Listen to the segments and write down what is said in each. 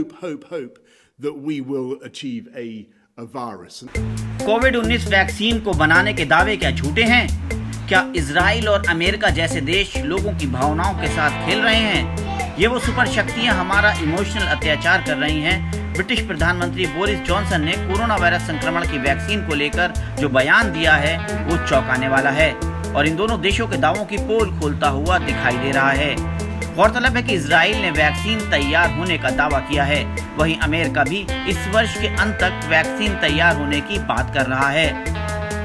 hope that we will achieve a virus. Covid vaccine को बनाने के दावे क्या झूठे हैं? क्या इजराइल और अमेरिका जैसे देश लोगों की भावनाओं के साथ खेल रहे हैं? ये वो सुपर शक्तियां हमारा इमोशनल अत्याचार कर रही हैं। ब्रिटिश प्रधानमंत्री बोरिस जॉनसन ने कोरोना वायरस संक्रमण की वैक्सीन को लेकर जो बयान दिया है वो चौंकाने वाला है और इन दोनों देशों के दावों की पोल खोलता हुआ दिखाई दे रहा है। गौरतलब है कि इजराइल ने वैक्सीन तैयार होने का दावा किया है, वहीं अमेरिका भी इस वर्ष के अंत तक वैक्सीन तैयार होने की बात कर रहा है।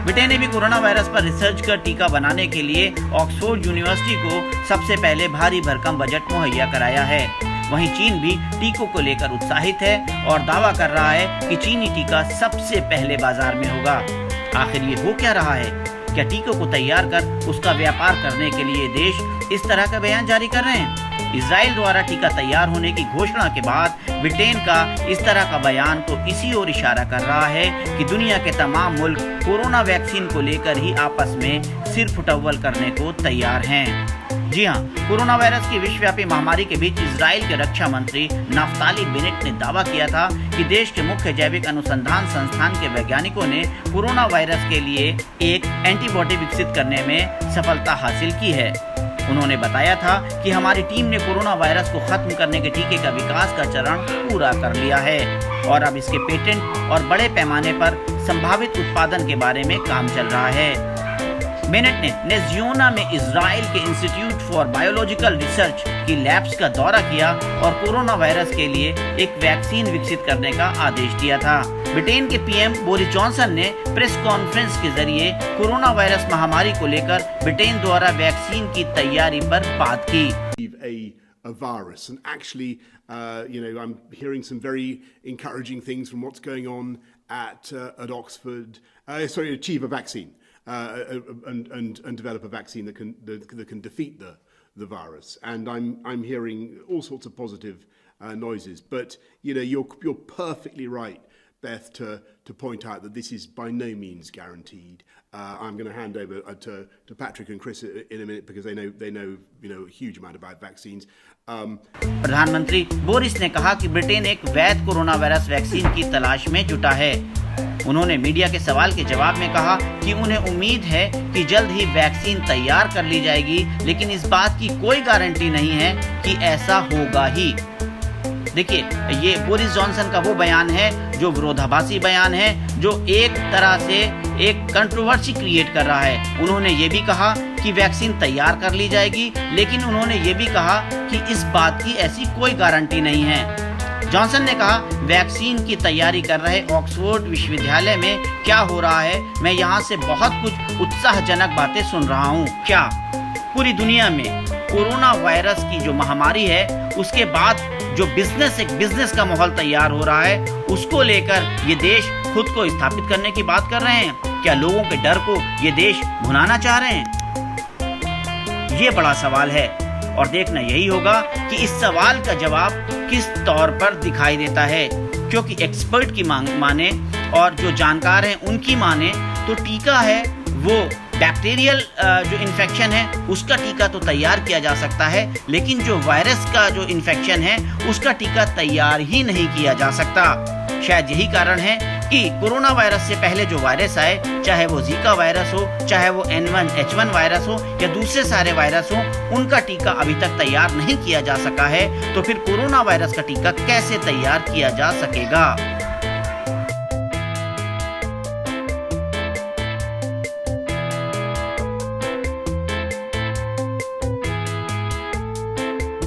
ब्रिटेन ने भी कोरोना वायरस पर रिसर्च कर टीका बनाने के लिए ऑक्सफोर्ड यूनिवर्सिटी को सबसे पहले भारी भरकम बजट मुहैया कराया है। वहीं चीन भी टीकों को लेकर उत्साहित है और दावा कर रहा है कि चीनी टीका सबसे पहले बाजार में होगा। आखिर ये हो क्या रहा है? क्या टीकों को तैयार कर उसका व्यापार करने के लिए देश इस तरह का बयान जारी कर रहे हैं? इजराइल द्वारा टीका तैयार होने की घोषणा के बाद ब्रिटेन का इस तरह का बयान तो इसी ओर इशारा कर रहा है कि दुनिया के तमाम मुल्क कोरोना वैक्सीन को लेकर ही आपस में सिर फुटव्वल करने को तैयार हैं। जी हाँ, कोरोना वायरस की विश्वव्यापी महामारी के बीच इजराइल के रक्षा मंत्री नाफ्ताली बेनेट ने दावा किया था कि देश के मुख्य जैविक अनुसंधान संस्थान के वैज्ञानिकों ने कोरोना वायरस के लिए एक एंटीबॉडी विकसित करने में सफलता हासिल की है। उन्होंने बताया था कि हमारी टीम ने कोरोना वायरस को खत्म करने के टीके का विकास का चरण पूरा कर लिया है और अब इसके पेटेंट और बड़े पैमाने पर संभावित उत्पादन के बारे में काम चल रहा है। बेनेट ने नेजियोना में इजराइल के इंस्टीट्यूट फॉर बायोलॉजिकल रिसर्च की लैब्स का दौरा किया और कोरोना वायरस के लिए एक वैक्सीन विकसित करने का आदेश दिया था। ब्रिटेन के पीएम बोरिस जॉनसन ने प्रेस कॉन्फ्रेंस के जरिए कोरोना वायरस महामारी को लेकर ब्रिटेन द्वारा वैक्सीन की तैयारी पर बात की। A virus, and actually, I'm hearing some very encouraging things from what's going on at Oxford. Achieve a vaccine and develop a vaccine that can defeat the virus. And I'm hearing all sorts of positive noises. But you're perfectly right, Beth, to point out that this is by no means guaranteed. I'm going to hand over to Patrick and Chris in a minute because they know a huge amount about vaccines. प्रधानमंत्री Boris ने कहा कि Britain एक वैध corona virus vaccine की तलाश में जुटा है। उन्होंने मीडिया के सवाल के जवाब में कहा कि उन्हें उम्मीद है कि जल्द ही वैक्सीन तैयार कर ली जाएगी, लेकिन इस बात की कोई गारंटी नहीं है कि ऐसा होगा ही। देखिए, ये बोरिस जॉनसन का वो बयान है जो विरोधाभासी बयान है, जो एक तरह से एक कंट्रोवर्सी क्रिएट कर रहा है। उन्होंने ये भी कहा कि वैक्सीन तैयार कर ली जाएगी, लेकिन उन्होंने ये भी कहा कि इस बात की ऐसी कोई गारंटी नहीं है। जॉनसन ने कहा, वैक्सीन की तैयारी कर रहे ऑक्सफोर्ड विश्वविद्यालय में क्या हो रहा है, मैं यहाँ से बहुत कुछ उत्साहजनक बातें सुन रहा हूँ। क्या पूरी दुनिया में कोरोना वायरस की जो महामारी है उसके बाद जो एक बिजनेस का माहौल तैयार हो रहा है, उसको लेकर ये देश खुद को स्थापित करने की बात कर रहे हैं? क्या लोगों के डर को ये देश भुनाना चाह रहे हैं? ये बड़ा सवाल है और देखना यही होगा कि इस सवाल का जवाब किस तौर पर दिखाई देता है, क्योंकि एक्सपर्ट की माने और जो जानकार हैं उनकी माने तो टीका है वो बैक्टीरियल जो इन्फेक्शन है उसका टीका तो तैयार किया जा सकता है, लेकिन जो वायरस का जो इन्फेक्शन है उसका टीका तैयार ही नहीं किया जा सकता। शायद यही कारण है कि कोरोना वायरस से पहले जो वायरस आए, चाहे वो जीका वायरस हो, चाहे वो N1H1 वायरस हो या दूसरे सारे वायरस हो, उनका टीका अभी तक तैयार नहीं किया जा सका है। तो फिर कोरोना वायरस का टीका कैसे तैयार किया जा सकेगा?